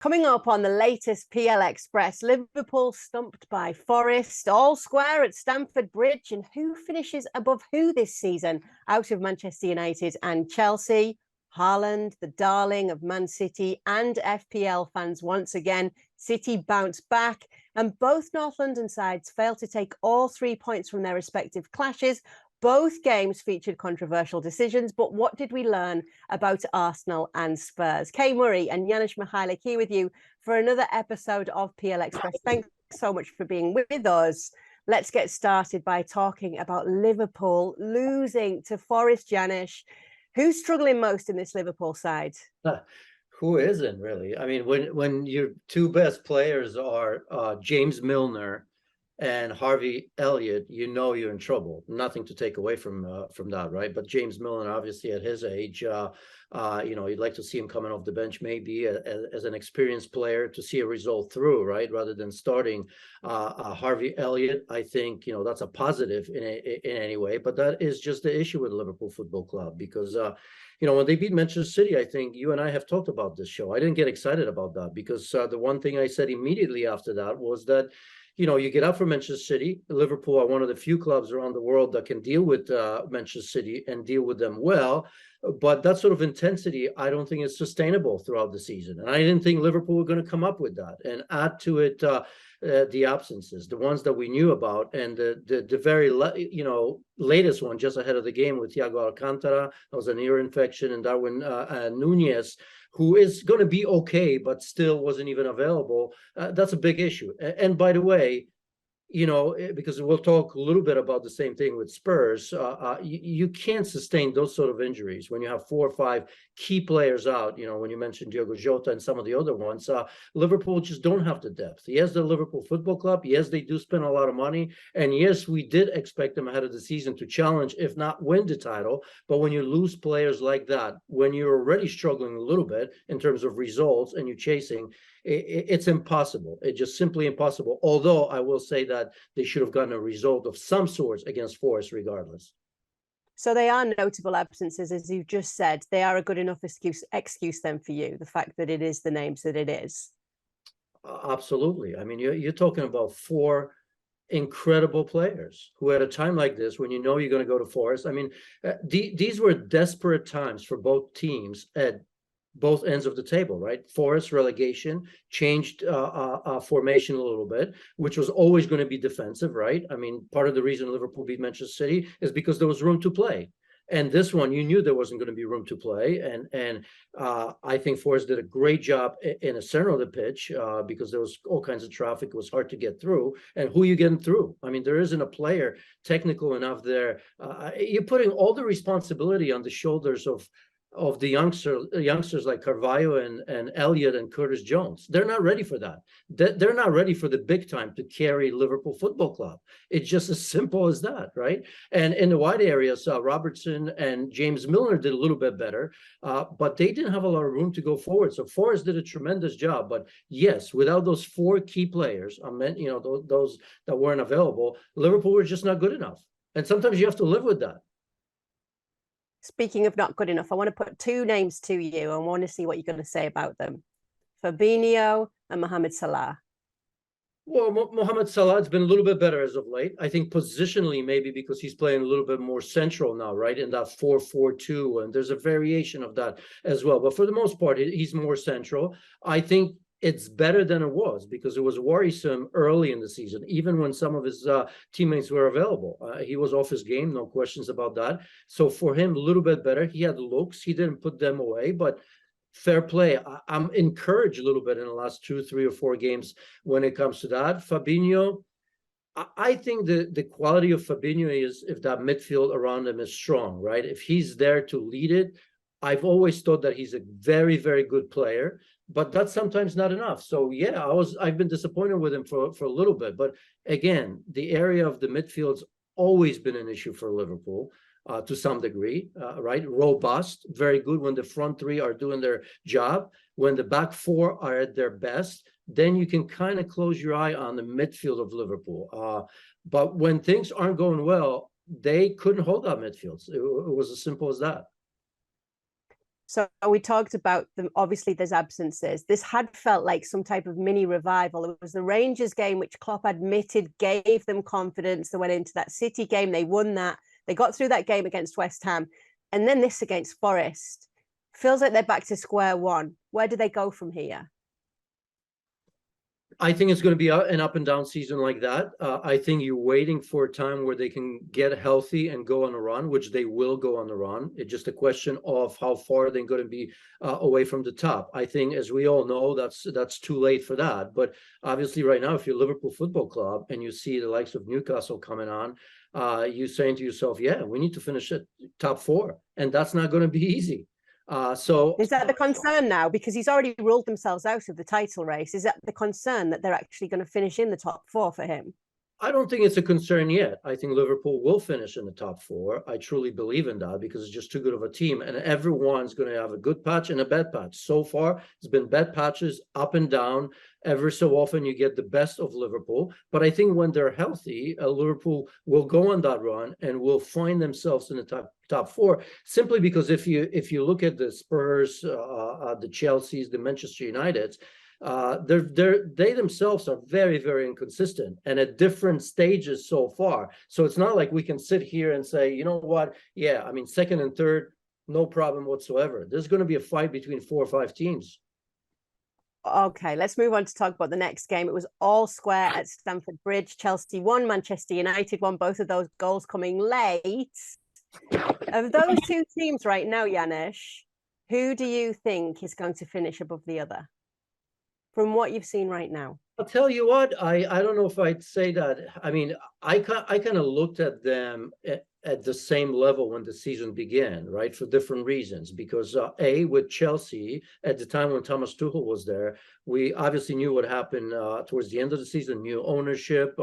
Coming up on the latest PL Express, Liverpool stumped by Forest, all square at Stamford Bridge, and who finishes above who this season out of Manchester United and Chelsea? Haaland, the darling of Man City and FPL fans once again. City bounced back, and both North London sides failed to take all 3 points from their respective clashes. Both games featured controversial decisions, but what did we learn about Arsenal and Spurs? Kay Murray and Janusz Michallik here with you for another episode of PL Express. Thanks so much for being with us. Let's get started by talking about Liverpool losing to Forest. Janusz, who's struggling most in this Liverpool side? Who isn't really? I mean, when your two best players are James Milner and Harvey Elliott, you know you're in trouble. Nothing to take away from that, right? But James Milner, obviously at his age, you'd like to see him coming off the bench, maybe as an experienced player to see a result through, right? Rather than starting Harvey Elliott. I think that's a positive in any way, but that is just the issue with Liverpool Football Club because. When they beat Manchester City, I think you and I have talked about this show. I didn't get excited about that because the one thing I said immediately after that was that you get up for Manchester City. Liverpool are one of the few clubs around the world that can deal with Manchester City and deal with them well. But that sort of intensity, I don't think is sustainable throughout the season. And I didn't think Liverpool were going to come up with that and add to it the absences, the ones that we knew about, and the very latest one just ahead of the game with Thiago Alcantara. That was an ear infection, and Darwin Nunez, who is going to be okay, but still wasn't even available. That's a big issue. And by the way, because we'll talk a little bit about the same thing with Spurs, you can't sustain those sort of injuries when you have 4 or 5 key players out. When you mentioned Diogo Jota and some of the other ones, Liverpool just don't have the depth. Yes, the Liverpool Football Club, yes, they do spend a lot of money. And yes, we did expect them ahead of the season to challenge, if not win the title. But when you lose players like that, when you're already struggling a little bit in terms of results and you're chasing, it's impossible. It's just simply impossible. Although I will say that they should have gotten a result of some sorts against Forest regardless. So they are notable absences, as you just said. They are a good enough excuse then for you, the fact that it is the names that it is. Absolutely. I mean, you're talking about 4 incredible players who at a time like this, when you're going to go to Forest, I mean, these were desperate times for both teams at both ends of the table, right? Forest relegation changed formation a little bit, which was always going to be defensive, right? I mean, part of the reason Liverpool beat Manchester City is because there was room to play. And this one, you knew there wasn't going to be room to play. And I think Forest did a great job in the center of the pitch because there was all kinds of traffic. It was hard to get through. And who are you getting through? I mean, there isn't a player technical enough there. You're putting all the responsibility on the shoulders of the youngsters like Carvalho and Elliott and Curtis Jones. They're not ready for that. They're not ready for the big time to carry Liverpool Football Club. It's just as simple as that, right? And in the wide areas, Robertson and James Milner did a little bit better, but they didn't have a lot of room to go forward. So Forrest did a tremendous job. But yes, without those 4 key players, those that weren't available, Liverpool were just not good enough. And sometimes you have to live with that. Speaking of not good enough, I want to put 2 names to you. I want to see what you're going to say about them. Fabinho and Mohamed Salah. Well, Mohamed Salah's been a little bit better as of late. I think positionally, maybe because he's playing a little bit more central now, right? In that 4-4-2, and there's a variation of that as well. But for the most part, he's more central. I think it's better than it was because it was worrisome early in the season, even when some of his teammates were available. He was off his game, no questions about that. So for him, a little bit better. He had looks. He didn't put them away, but fair play. I'm encouraged a little bit in the last 2, 3, or 4 games when it comes to that. Fabinho, I think the quality of Fabinho is if that midfield around him is strong, right? If he's there to lead it, I've always thought that he's a very, very good player, but that's sometimes not enough. So yeah, I've been disappointed with him for a little bit. But again, the area of the midfield's always been an issue for Liverpool to some degree, right? Robust, very good when the front 3 are doing their job. When the back 4 are at their best, then you can kind of close your eye on the midfield of Liverpool. But when things aren't going well, they couldn't hold that midfield. It was as simple as that. So we talked about them. Obviously, there's absences. This had felt like some type of mini revival. It was the Rangers game, which Klopp admitted gave them confidence. They went into that City game. They won that. They got through that game against West Ham. And then this against Forest. Feels like they're back to square one. Where do they go from here? I think it's going to be an up and down season like that. I think you're waiting for a time where they can get healthy and go on a run, which they will go on the run. It's just a question of how far they're going to be away from the top. I think, as we all know, that's too late for that. But obviously, right now, if you're Liverpool Football Club and you see the likes of Newcastle coming on, you're saying to yourself, "Yeah, we need to finish at top 4," and that's not going to be easy. So is that the concern now? Because he's already ruled themselves out of the title race. Is that the concern that they're actually going to finish in the top 4 for him? I don't think it's a concern yet. I think Liverpool will finish in the top 4. I truly believe in that because it's just too good of a team. And everyone's going to have a good patch and a bad patch. So far, it's been bad patches up and down. Every so often, you get the best of Liverpool. But I think when they're healthy, Liverpool will go on that run and will find themselves in the top 4. Simply because if you look at the Spurs, the Chelseas, the Manchester Uniteds, they themselves are very, very inconsistent and at different stages so far. So it's not like we can sit here and say, you know what? Yeah, I mean, second and third, no problem whatsoever. There's going to be a fight between 4 or 5 teams. Okay, let's move on to talk about the next game. It was all square at Stamford Bridge. Chelsea won, Manchester United won, both of those goals coming late. Of those two teams right now, Janusz, who do you think is going to finish above the other? From what you've seen right now? I'll tell you what, I don't know if I'd say that. I mean, I kind of looked at them at the same level when the season began, right? For different reasons. Because with Chelsea, at the time when Thomas Tuchel was there, we obviously knew what happened towards the end of the season, new ownership.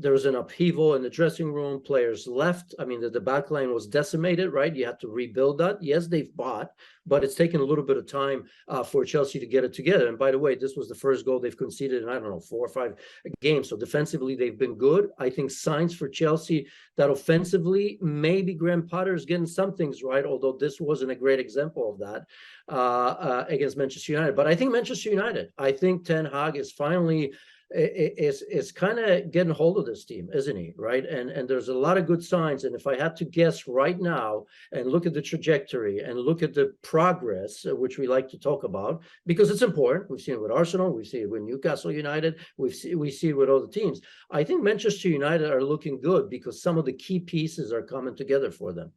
There was an upheaval in the dressing room. Players left. I mean, the back line was decimated, right? You had to rebuild that. Yes, they've bought, but it's taken a little bit of time for Chelsea to get it together. And by the way, this was the first goal they've conceded in, I don't know, 4 or 5 games. So defensively, they've been good. I think signs for Chelsea that offensively, maybe Graham Potter is getting some things right, although this wasn't a great example of that against Manchester United. But I think Manchester United, I think Ten Hag is finally is kind of getting hold of this team, isn't he? Right. And there's a lot of good signs. And if I had to guess right now and look at the trajectory and look at the progress, which we like to talk about, because it's important. We've seen it with Arsenal. We've seen it with Newcastle United. We see it with other teams. I think Manchester United are looking good because some of the key pieces are coming together for them.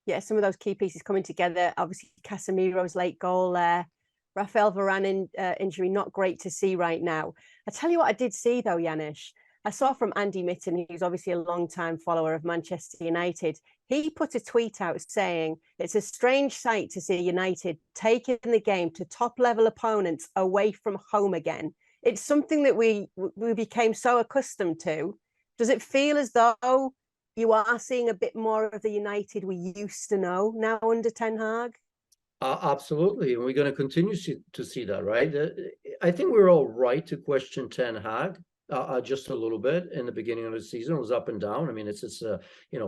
Yeah, some of those key pieces coming together. Obviously, Casemiro's late goal there. Rafael Varane injury, not great to see right now. I tell you what I did see though, Janusz. I saw from Andy Mitten, who's obviously a long-time follower of Manchester United. He put a tweet out saying, it's a strange sight to see United taking the game to top-level opponents away from home again. It's something that we became so accustomed to. Does it feel as though you are seeing a bit more of the United we used to know now under Ten Hag? Absolutely. And we're going to continue to see that, right? I think we're all right to question Ten Hag just a little bit in the beginning of the season. It was up and down. I mean, it's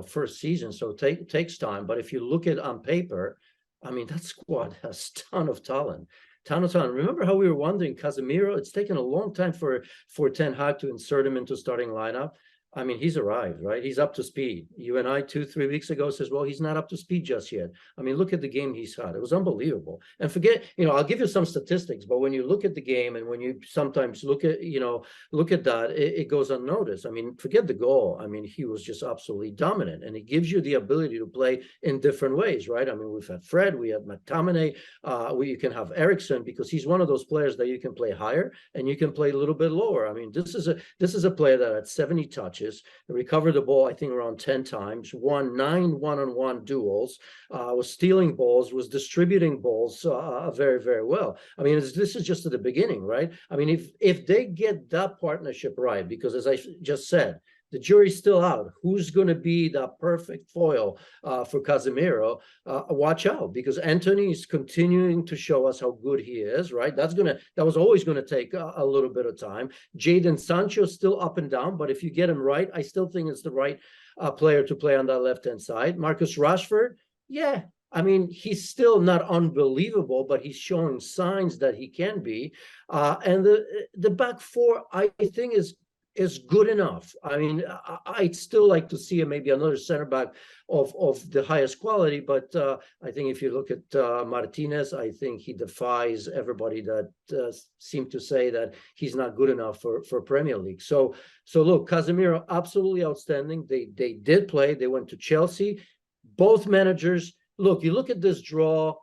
first season, so it takes time. But if you look at on paper, I mean, that squad has a ton of talent. Remember how we were wondering Casemiro? It's taken a long time for Ten Hag to insert him into starting lineup. I mean, he's arrived, right? He's up to speed. You and I 2-3 weeks ago says, well, he's not up to speed just yet. I mean, look at the game he's had. It was unbelievable. And forget, I'll give you some statistics, but when you look at the game and when you sometimes look at that, it goes unnoticed. I mean, forget the goal. I mean, he was just absolutely dominant, and it gives you the ability to play in different ways, right? I mean, we've had Fred, we had McTominay, you can have Eriksen, because he's one of those players that you can play higher and you can play a little bit lower. I mean, this is a player that had 70 touches. Recovered the ball, I think, around 10 times, won 9 one-on-one duels, was stealing balls, was distributing balls very, very well. I mean, this is just at the beginning, right? I mean, if they get that partnership right, because as I just said, the jury's still out. Who's going to be that perfect foil for Casemiro? Watch out, because Anthony is continuing to show us how good he is, right? That was always going to take a little bit of time. Jadon Sancho still up and down, but if you get him right, I still think it's the right player to play on that left-hand side. Marcus Rashford, yeah, I mean, he's still not unbelievable, but he's showing signs that he can be. And the back four, I think, is good enough. I mean, I'd still like to see maybe another center back of the highest quality, but I think if you look at Martinez, I think he defies everybody that seem to say that he's not good enough for Premier League. So look, Casemiro, absolutely outstanding. They did play. They went to Chelsea. Both managers. Look, you look at this draw,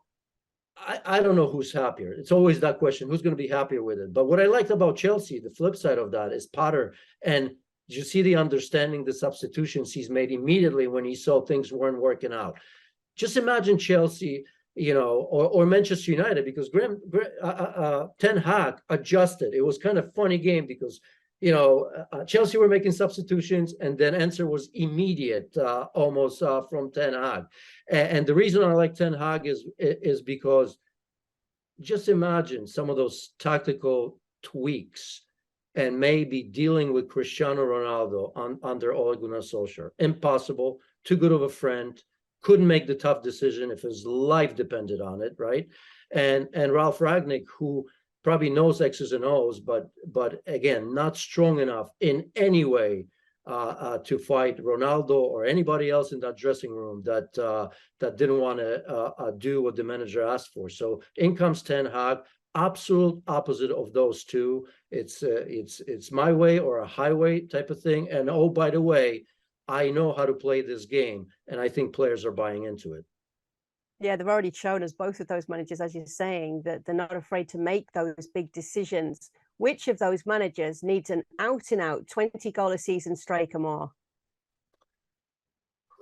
I don't know who's happier. It's always that question, who's going to be happier with it? But what I liked about Chelsea, the flip side of that, is Potter. And you see the understanding, the substitutions he's made immediately when he saw things weren't working out. Just imagine Chelsea, or Manchester United, because Ten Hag adjusted. It was kind of funny game because Chelsea were making substitutions, and then answer was immediate, almost from Ten Hag. And the reason I like Ten Hag is because just imagine some of those tactical tweaks and maybe dealing with Cristiano Ronaldo under Ole Gunnar Solskjaer. Impossible, too good of a friend, couldn't make the tough decision if his life depended on it, right? And Ralph Rangnick, who probably knows X's and O's, but again, not strong enough in any way to fight Ronaldo or anybody else in that dressing room that didn't want to do what the manager asked for. So in comes Ten Hag, absolute opposite of those two. It's my way or a highway type of thing. And oh, by the way, I know how to play this game, and I think players are buying into it. Yeah, they've already shown us, both of those managers, as you're saying, that they're not afraid to make those big decisions. Which of those managers needs an out-and-out 20-goal a season striker more?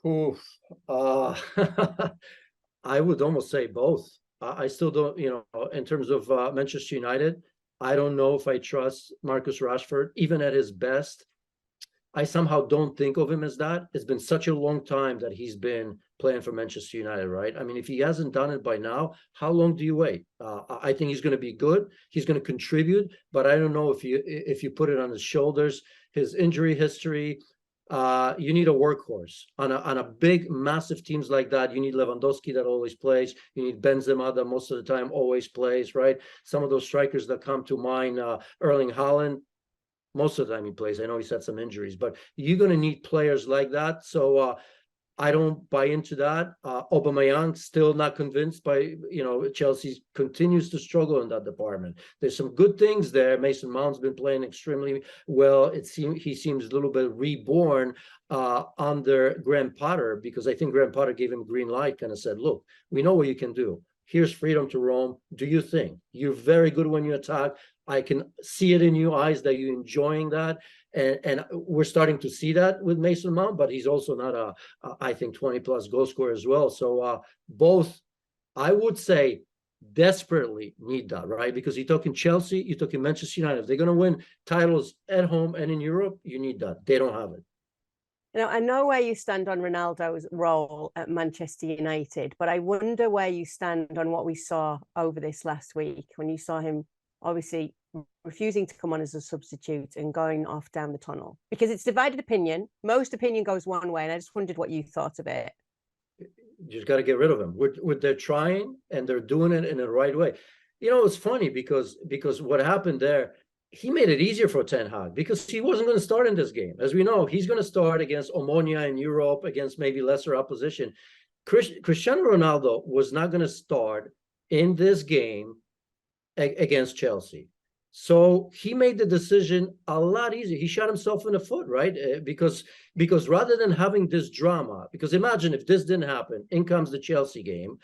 Oof. I would almost say both. I still don't, in terms of Manchester United, I don't know if I trust Marcus Rashford, even at his best. I somehow don't think of him as that. It's been such a long time that he's been playing for Manchester United, right? I mean, if he hasn't done it by now, how long do you wait? I think he's going to be good. He's going to contribute, but I don't know if you put it on his shoulders, his injury history. You need a workhorse on a big, massive teams like that. You need Lewandowski that always plays. You need Benzema that most of the time always plays, right? Some of those strikers that come to mind, Erling Haaland. Most of the time he plays. I know he's had some injuries, but you're going to need players like that. So I don't buy into that. Aubameyang, still not convinced by, Chelsea continues to struggle in that department. There's some good things there. Mason Mount's been playing extremely well. He seems a little bit reborn under Graham Potter, because I think Graham Potter gave him green light, kind of said, look, we know what you can do. Here's freedom to roam. Do your thing. You're very good when you attack. I can see it in your eyes that you're enjoying that. And we're starting to see that with Mason Mount, but he's also not I think, 20-plus goal scorer as well. So both, I would say, desperately need that, right? Because you're talking Chelsea, you're talking Manchester United. If they're going to win titles at home and in Europe, you need that. They don't have it. I know where you stand on Ronaldo's role at Manchester United, but I wonder where you stand on what we saw over this last week, when you saw him obviously refusing to come on as a substitute and going off down the tunnel, because it's divided opinion. Most opinion goes one way, and I just wondered what you thought of it. You just got to get rid of him. They're trying, and they're doing it in the right way. It's funny because what happened there, he made it easier for Ten Hag, because he wasn't going to start in this game. As we know, he's going to start against Omonia in Europe, against maybe lesser opposition. Cristiano Ronaldo was not going to start in this game against Chelsea. So he made the decision a lot easier. He shot himself in the foot, right? Because rather than having this drama, because imagine if this didn't happen, in comes the Chelsea game.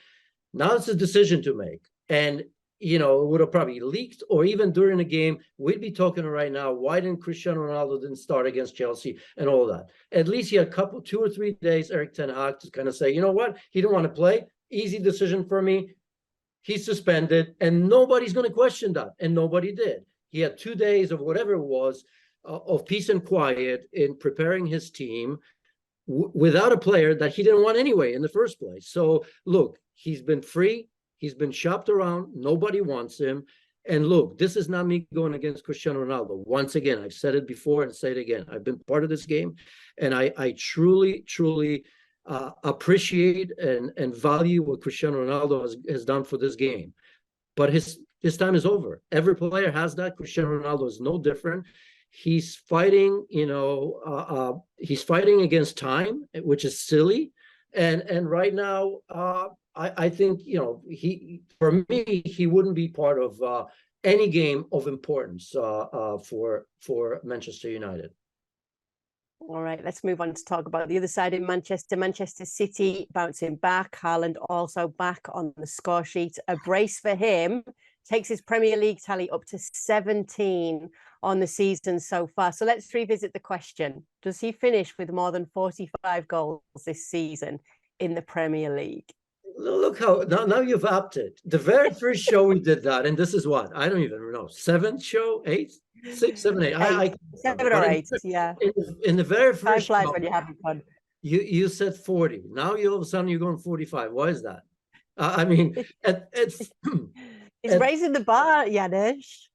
Now it's a decision to make. And, it would have probably leaked, or even during the game, we'd be talking right now, why didn't Cristiano Ronaldo didn't start against Chelsea and all that? At least he had 2 or 3 days, Erik ten Hag, to kind of say, you know what? He didn't want to play. Easy decision for me. He's suspended, and nobody's going to question that. And nobody did. He had 2 days of whatever it was, of peace and quiet in preparing his team without a player that he didn't want anyway in the first place. So look, he's been free. He's been shopped around. Nobody wants him. And look, this is not me going against Cristiano Ronaldo. Once again, I've said it before and say it again. I've been part of this game, and I truly, truly appreciate and value what Cristiano Ronaldo has done for this game. But his time is over. Every player has that. Cristiano Ronaldo is no different. He's fighting, he's fighting against time, which is silly. And right now, I think, for me, he wouldn't be part of any game of importance for Manchester United. All right, let's move on to talk about the other side in Manchester. Manchester City bouncing back. Haaland also back on the score sheet. A brace for him takes his Premier League tally up to 17 on the season so far. So let's revisit the question. Does he finish with more than 45 goals this season in the Premier League? Look how now you've upped it. The very first show we did that, and this is what? I don't even know. Seventh show? Eighth? 6, 7, 8. Seven or eight, yeah. In the very first show, when you're having fun. You said 40. Now all of a sudden you're going 45. Why is that? I mean, he's raising the bar, Janusz.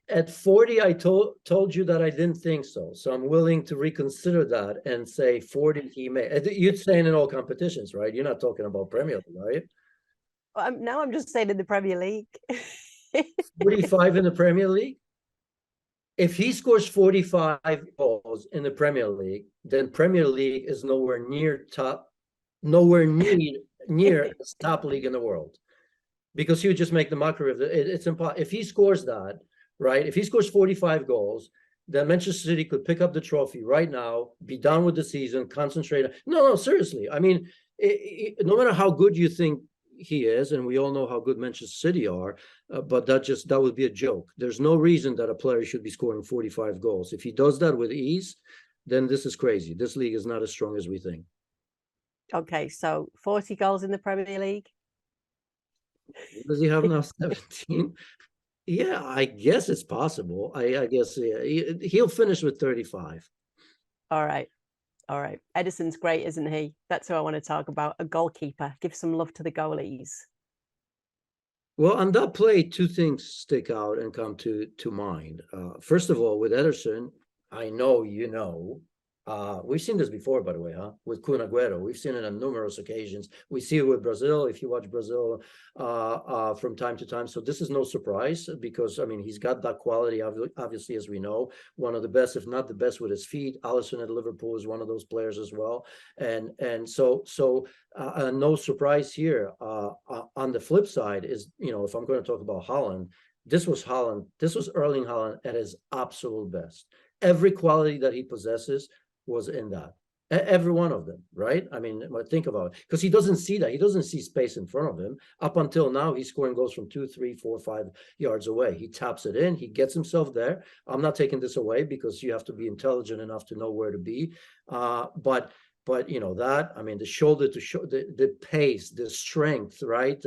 At 40, I told you that I didn't think so. So I'm willing to reconsider that and say 40 he may. You're saying in all competitions, right? You're not talking about Premier League, right? Now I'm just saying in the Premier League. 45 in the Premier League? If he scores 45 goals in the Premier League, then Premier League is nowhere near top league in the world. Because he would just make the mockery of it. It's impossible. If he scores that, right? If he scores 45 goals, then Manchester City could pick up the trophy right now, be done with the season, concentrate. No, seriously. I mean, no matter how good you think he is, and we all know how good Manchester City are, but that would be a joke. There's no reason that a player should be scoring 45 goals. If he does that with ease, then this is crazy. This league is not as strong as we think. Okay, so 40 goals in the Premier League. Does he have now 17? Yeah, I guess it's possible. I guess he'll finish with 35. All right. Ederson's great, isn't he? That's who I want to talk about. A goalkeeper. Give some love to the goalies. Well, on that play, two things stick out and come to mind. First of all, with Ederson, I know we've seen this before, by the way, with Kun Agüero. We've seen it on numerous occasions. We see it with Brazil, if you watch Brazil from time to time. So this is no surprise because, I mean, he's got that quality, obviously, as we know. One of the best, if not the best, with his feet. Alisson at Liverpool is one of those players as well. And so no surprise here. On the flip side is, if I'm going to talk about Haaland, this was Erling Haaland at his absolute best. Every quality that he possesses was in that. Every one of them, right? I mean, think about it. Because he doesn't see that. He doesn't see space in front of him. Up until now, he's scoring goals from 2, 3, 4, 5 yards away. He taps it in. He gets himself there. I'm not taking this away because you have to be intelligent enough to know where to be. But that, I mean, the shoulder to shoulder, the pace, the strength, right?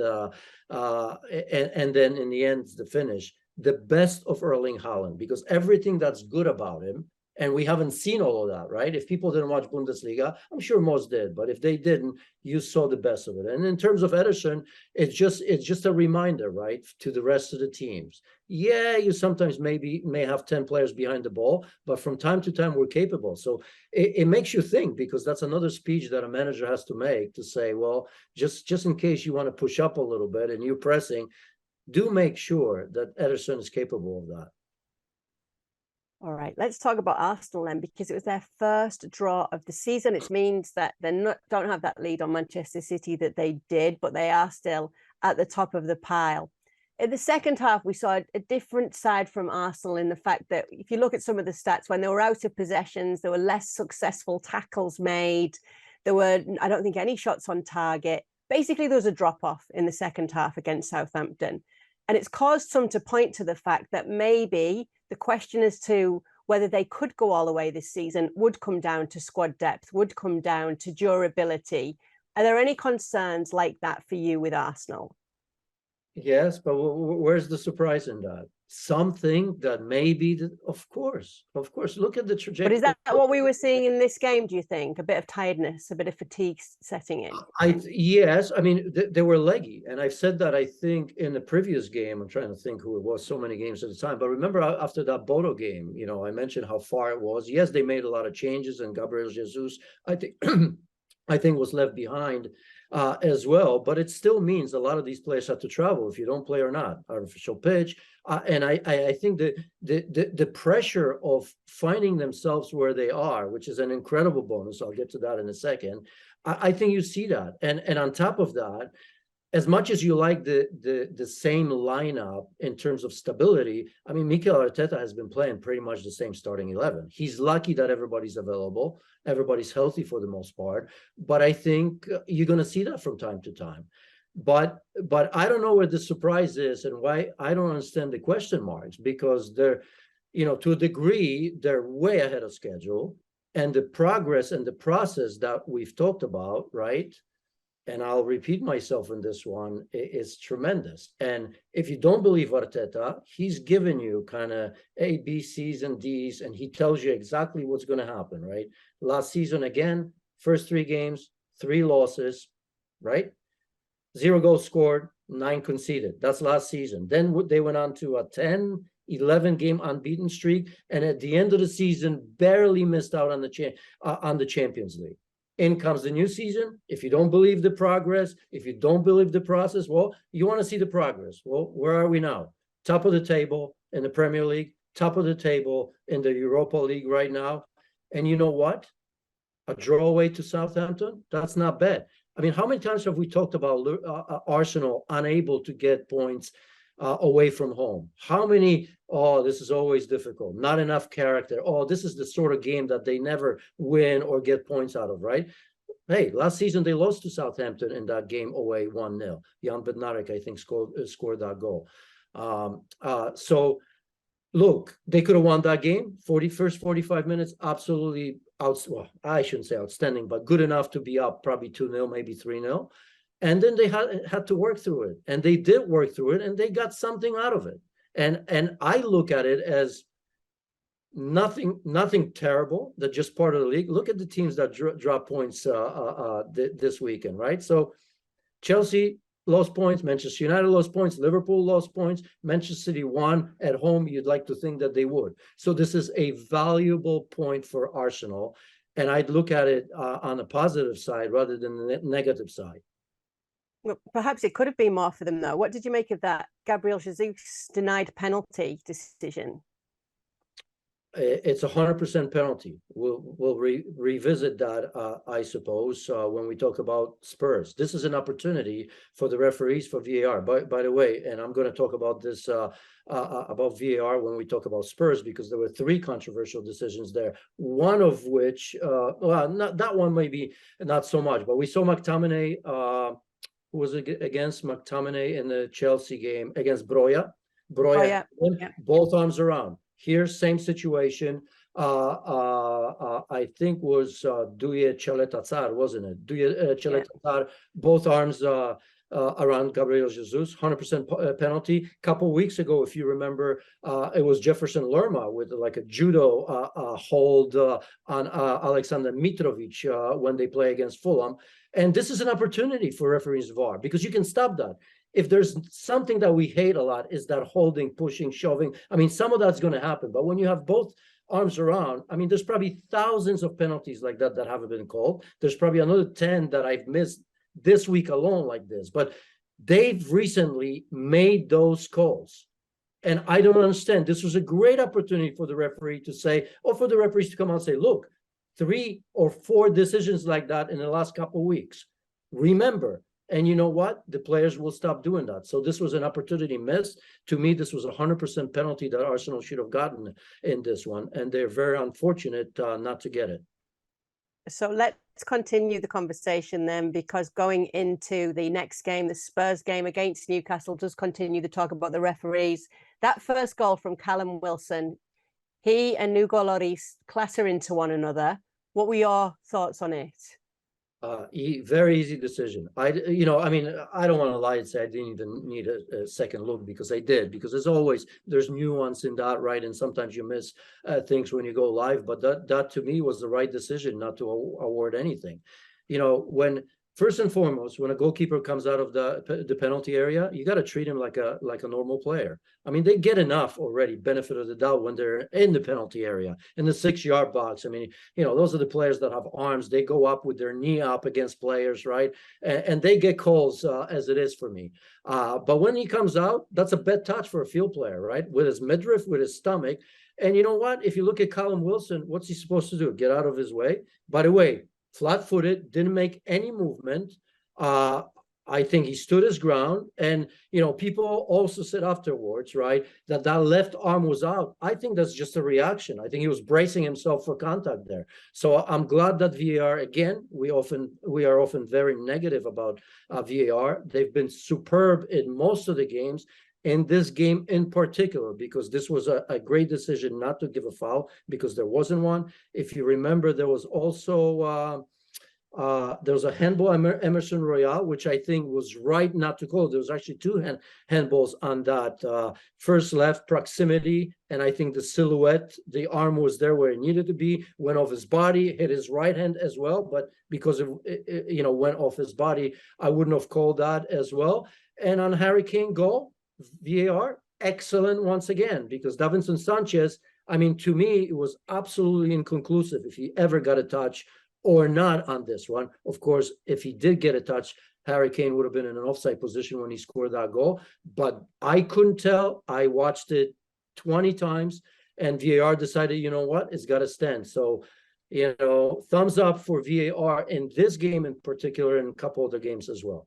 And then in the end, the finish. The best of Erling Haaland, because everything that's good about him, and we haven't seen all of that, right? If people didn't watch Bundesliga, I'm sure most did, but if they didn't, you saw the best of it. And in terms of Ederson, it's just a reminder, right, to the rest of the teams. Yeah, you sometimes may have 10 players behind the ball, but from time to time we're capable. So it makes you think, because that's another speech that a manager has to make, to say, well, just in case you want to push up a little bit and you're pressing, do make sure that Ederson is capable of that. All right, let's talk about Arsenal then, because it was their first draw of the season. It means that they don't have that lead on Manchester City that they did, but they are still at the top of the pile. In the second half, we saw a different side from Arsenal in the fact that if you look at some of the stats, when they were out of possessions, there were less successful tackles made. There were, I don't think, any shots on target. Basically, there was a drop-off in the second half against Southampton. And it's caused some to point to the fact that maybe the question as to whether they could go all the way this season would come down to squad depth, would come down to durability. Are there any concerns like that for you with Arsenal? Yes, but where's the surprise in that? Something that maybe, of course, look at the trajectory. But is that what we were seeing in this game, do you think? A bit of tiredness, a bit of fatigue setting in? Yes, I mean, they were leggy. And I've said that, I think, in the previous game. I'm trying to think who it was, so many games at the time. But remember, after that Bodo game, I mentioned how far it was. Yes, they made a lot of changes, and Gabriel Jesus, I think I think was left behind as well. But it still means a lot of these players have to travel if you don't play or not. Artificial pitch. And I think the pressure of finding themselves where they are, which is an incredible bonus. I'll get to that in a second. I think you see that. And on top of that, as much as you like the same lineup in terms of stability, I mean, Mikel Arteta has been playing pretty much the same starting 11. He's lucky that everybody's available, everybody's healthy for the most part, but I think you're going to see that from time to time. But I don't know where the surprise is and why I don't understand the question marks, because they're, to a degree, they're way ahead of schedule, and the progress and the process that we've talked about, right? And I'll repeat myself in this one, is tremendous. And if you don't believe Arteta, he's given you kind of A, B, C's, and D's, and he tells you exactly what's going to happen, right? Last season, again, first 3 games, 3 losses, right? 0 goals scored, 9 conceded. That's last season. Then they went on to a 10-11 game unbeaten streak, and at the end of the season, barely missed out on the Champions League. In comes the new season. If you don't believe the progress, if you don't believe the process, well, you want to see the progress. Well, where are we now? Top of the table in the Premier League, top of the table in the Europa League right now. And you know what? A draw away to Southampton, that's not bad. I mean, how many times have we talked about Arsenal unable to get points away from home? How many, oh, this is always difficult, not enough character, oh, this is the sort of game that they never win or get points out of, right? Hey, last season they lost to Southampton in that game away 1-0. Jan Bednarek, I think, scored that goal. So look, they could have won that game. First 45 minutes, absolutely well, I shouldn't say outstanding, but good enough to be up probably 2-0, maybe 3-0. And then they had to work through it, and they did work through it, and they got something out of it. And I look at it as nothing terrible. That just part of the league. Look at the teams that drop points this weekend, right? So Chelsea lost points, Manchester United lost points, Liverpool lost points, Manchester City won at home. You'd like to think that they would. So this is a valuable point for Arsenal, and I'd look at it on the positive side rather than the negative side. Well, perhaps it could have been more for them, though. What did you make of that Gabriel Jesus denied penalty decision? It's 100% penalty. We'll revisit that, I suppose, when we talk about Spurs. This is an opportunity for the referees for VAR. By the way, and I'm going to talk about this about VAR when we talk about Spurs, because there were 3 controversial decisions there. One of which, well, not that one, maybe not so much, but we saw McTominay. Who was against McTominay in the Chelsea game against Broja? Broja, both arms around. Here, same situation. I think was Duye Chaletatzar, wasn't it? Duye Chaletatzar, both arms around Gabriel Jesus, 100% penalty. Couple weeks ago, if you remember, it was Jefferson Lerma with like a judo hold on Alexander Mitrovic when they play against Fulham. And this is an opportunity for referees VAR, because you can stop that. If there's something that we hate a lot, is that holding, pushing, shoving. I mean, some of that's going to happen, but when you have both arms around, I mean, there's probably thousands of penalties like that haven't been called. There's probably another 10 that I've missed this week alone like this, but they've recently made those calls. And I don't understand. This was a great opportunity for the referee to say, or for the referees to come out and say, look, 3 or 4 decisions like that in the last couple of weeks. Remember, and you know what? The players will stop doing that. So this was an opportunity missed. To me, this was a 100% penalty that Arsenal should have gotten in this one. And they're very unfortunate not to get it. So let's continue the conversation then, because going into the next game, the Spurs game against Newcastle, does continue the talk about the referees. That first goal from Callum Wilson, he and Hugo Lloris clatter into one another. What were your thoughts on it? Very easy decision. I mean, I don't want to lie and say I didn't even need a second look, because I did, because there's nuance in that, right? And sometimes you miss things when you go live, but that to me was the right decision not to award anything. You know, when first and foremost, when a goalkeeper comes out of the penalty area, you got to treat him like a normal player. I mean, they get enough already benefit of the doubt when they're in the penalty area, in the 6-yard box. I mean, those are the players that have arms. They go up with their knee up against players, right? And they get calls as it is for me. But when he comes out, that's a bad touch for a field player, right? With his midriff, with his stomach. And you know what? If you look at Callum Wilson, what's he supposed to do? Get out of his way? By the way, flat-footed, didn't make any movement. I think he stood his ground. And, people also said afterwards, right, that left arm was out. I think that's just a reaction. I think he was bracing himself for contact there. So I'm glad that VAR, again, we are often very negative about VAR. They've been superb in most of the games. In this game in particular, because this was a great decision not to give a foul because there wasn't one. If you remember, there was also there was a handball Emerson Royale, which I think was right not to call. There was actually two handballs on that. First left proximity, and I think the silhouette, the arm was there where it needed to be, went off his body, hit his right hand as well, but because it went off his body, I wouldn't have called that as well. And on Harry Kane goal, VAR, excellent once again, because Davinson Sanchez, I mean, to me, it was absolutely inconclusive if he ever got a touch or not on this one. Of course, if he did get a touch, Harry Kane would have been in an offside position when he scored that goal. But I couldn't tell. I watched it 20 times, and VAR decided, you know what, it's got to stand. So, thumbs up for VAR in this game in particular, and a couple other games as well.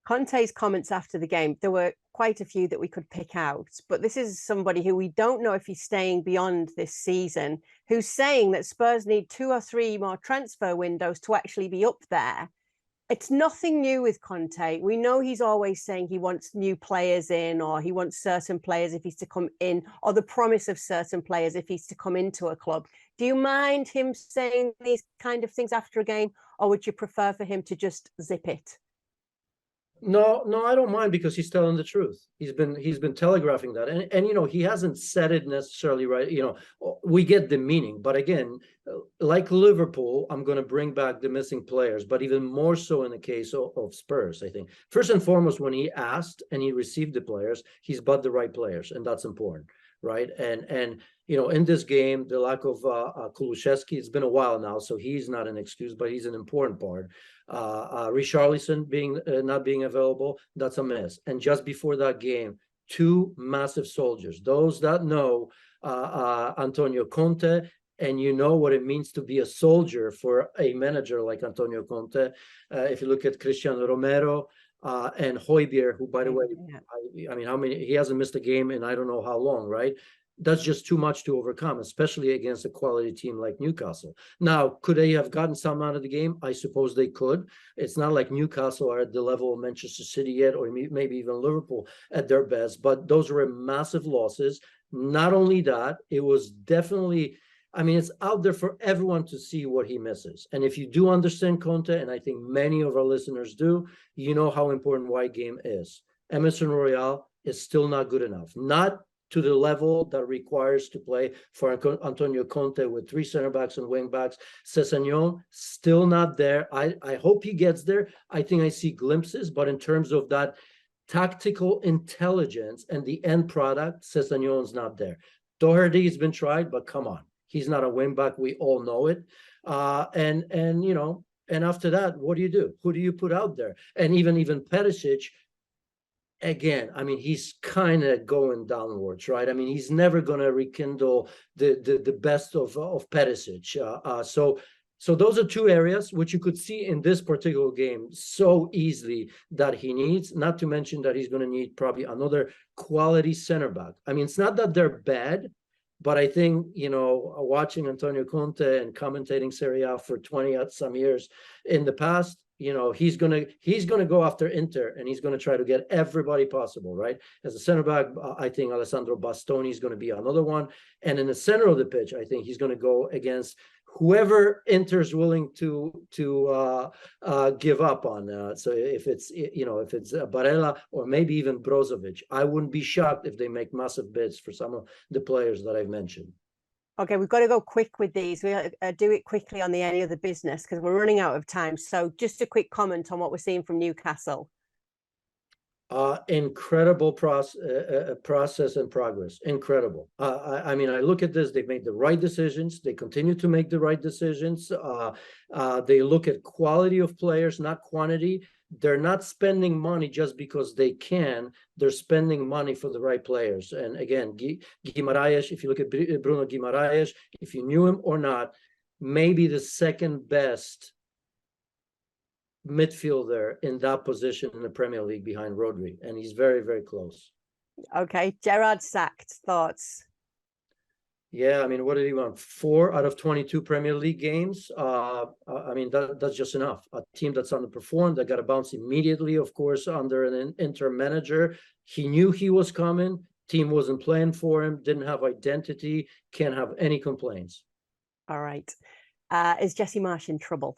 Conte's comments after the game, there were quite a few that we could pick out, but this is somebody who we don't know if he's staying beyond this season, who's saying that Spurs need 2 or 3 more transfer windows to actually be up there. It's nothing new with Conte. We know he's always saying he wants new players in, or he wants certain players if he's to come in, or the promise of certain players if he's to come into a club. Do you mind him saying these kind of things after a game, or would you prefer for him to just zip it? No, I don't mind, because he's telling the truth. He's been telegraphing that, and he hasn't said it necessarily right. We get the meaning, but again, like Liverpool, I'm going to bring back the missing players, but even more so in the case of Spurs. I think first and foremost, when he asked and he received the players, he's bought the right players, and that's important, right? And in this game, the lack of Kulusevski, it's been a while now, so he's not an excuse, but he's an important part. Richarlison not being available, that's a miss. And just before that game, 2 massive soldiers. Those that know Antonio Conte, and you know what it means to be a soldier for a manager like Antonio Conte. If you look at Cristiano Romero and Højbjerg, who, by the way, I mean, how many? He hasn't missed a game in I don't know how long, right? That's just too much to overcome, especially against a quality team like Newcastle. Now, could they have gotten some out of the game? I suppose they could. It's not like Newcastle are at the level of Manchester City yet, or maybe even Liverpool at their best, but those were massive losses. Not only that, it was definitely, I mean, it's out there for everyone to see what he misses. And if you do understand Conte, and I think many of our listeners do, you know how important wide game is. Emerson Royale is still not good enough. Not to the level that requires to play for Antonio Conte with 3 center backs and wing backs. Sessegnon, still not there. I hope he gets there. I think I see glimpses, but in terms of that tactical intelligence and the end product, Sessegnon's not there. Doherty's been tried, but come on. He's not a wing back. We all know it. And after that, what do? Who do you put out there? And even Perisic, again, I mean, he's kind of going downwards, right? I mean, he's never going to rekindle the best of Perisic. So those are 2 areas which you could see in this particular game so easily that he needs, not to mention that he's going to need probably another quality center back. I mean, it's not that they're bad, but I think, watching Antonio Conte and commentating Serie A for 20 some years in the past, he's gonna go after Inter, and he's gonna try to get everybody possible, right? As a center back, I think Alessandro Bastoni is going to be another one, and in the center of the pitch, I think he's going to go against whoever Inter's willing to give up on. So if it's Barella or maybe even Brozovic, I wouldn't be shocked if they make massive bids for some of the players that I've mentioned. Okay, we've got to go quick with these. We do it quickly on the any other business because we're running out of time. So just a quick comment on what we're seeing from Newcastle. Incredible process and progress. Incredible. I mean, I look at this, they've made the right decisions. They continue to make the right decisions. They look at quality of players, not quantity. They're not spending money just because they can. They're spending money for the right players. And again, Guimaraes, if you look at Bruno Guimaraes, if you knew him or not, maybe the second best midfielder in that position in the Premier League behind Rodri, and he's very, very close. Okay, Gerrard sacked. Thoughts? Yeah, I mean, what did he want? 4 out of 22 Premier League games. I mean, that's just enough. A team that's underperformed, that got to bounce immediately, of course, under an interim manager. He knew he was coming. Team wasn't playing for him, didn't have identity, can't have any complaints. All right. Is Jesse Marsch in trouble?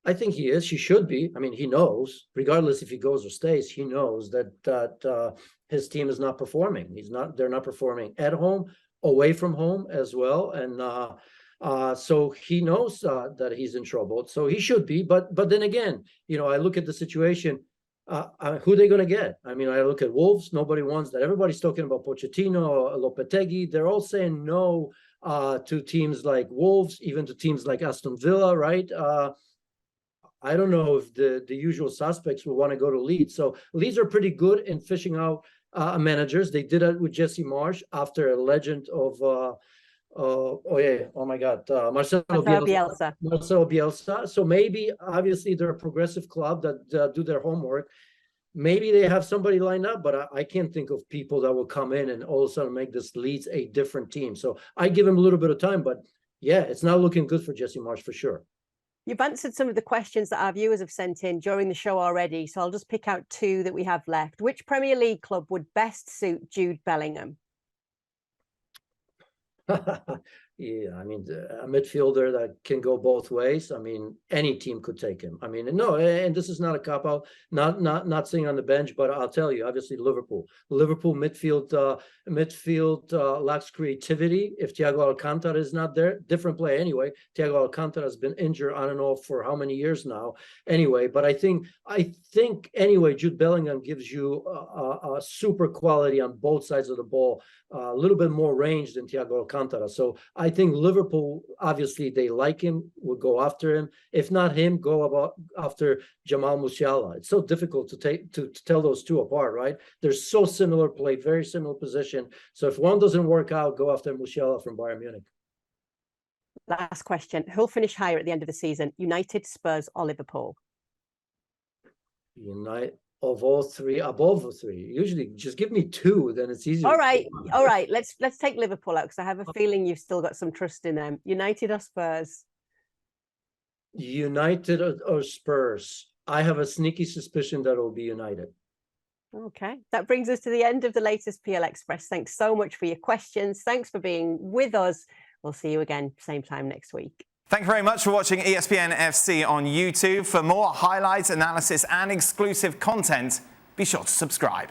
I think he is. He should be. I mean, he knows, regardless if he goes or stays, he knows that his team is not performing. They're not performing at home, away from home as well. And so he knows that he's in trouble. So he should be. But then again, you know, I look at the situation. Who are they going to get? I mean, I look at Wolves. Nobody wants that. Everybody's talking about Pochettino, Lopetegui. They're all saying no to teams like Wolves, even to teams like Aston Villa, right? I don't know if the usual suspects will want to go to Leeds. So Leeds are pretty good in fishing out managers. They did it with Jesse Marsch after a legend of Marcelo Bielsa. Marcelo Bielsa. So maybe, obviously, they're a progressive club that do their homework. Maybe they have somebody lined up, but I can't think of people that will come in and all of a sudden make this Leeds a different team. So I give him a little bit of time, but yeah, it's not looking good for Jesse Marsch for sure. You've answered some of the questions that our viewers have sent in during the show already, so I'll just pick out 2 that we have left. Which Premier League club would best suit Jude Bellingham? Yeah, I mean, a midfielder that can go both ways. I mean, any team could take him. I mean, no, and this is not a cop out, not sitting on the bench, but I'll tell you, obviously, Liverpool midfield lacks creativity. If Thiago Alcantara is not there, different play anyway. Thiago Alcantara has been injured on and off for how many years now? Anyway, but I think anyway, Jude Bellingham gives you a super quality on both sides of the ball, a little bit more range than Thiago Alcantara. So I think Liverpool, obviously, they like him, will go after him. If not him, after Jamal Musiala. It's so difficult to tell those two apart, right? They're so similar, play very similar position. So if one doesn't work out, go after Musiala from Bayern Munich. Last question. Who'll finish higher at the end of the season? United, Spurs, or Liverpool? United. Of all 3, above the 3. Usually just give me 2, then it's easier. All right. Let's take Liverpool out because I have a feeling you've still got some trust in them. United or Spurs? United or Spurs? I have a sneaky suspicion that it will be United. Okay, that brings us to the end of the latest PL Express. Thanks so much for your questions. Thanks for being with us. We'll see you again same time next week. Thank you very much for watching ESPN FC on YouTube. For more highlights, analysis and exclusive content, be sure to subscribe.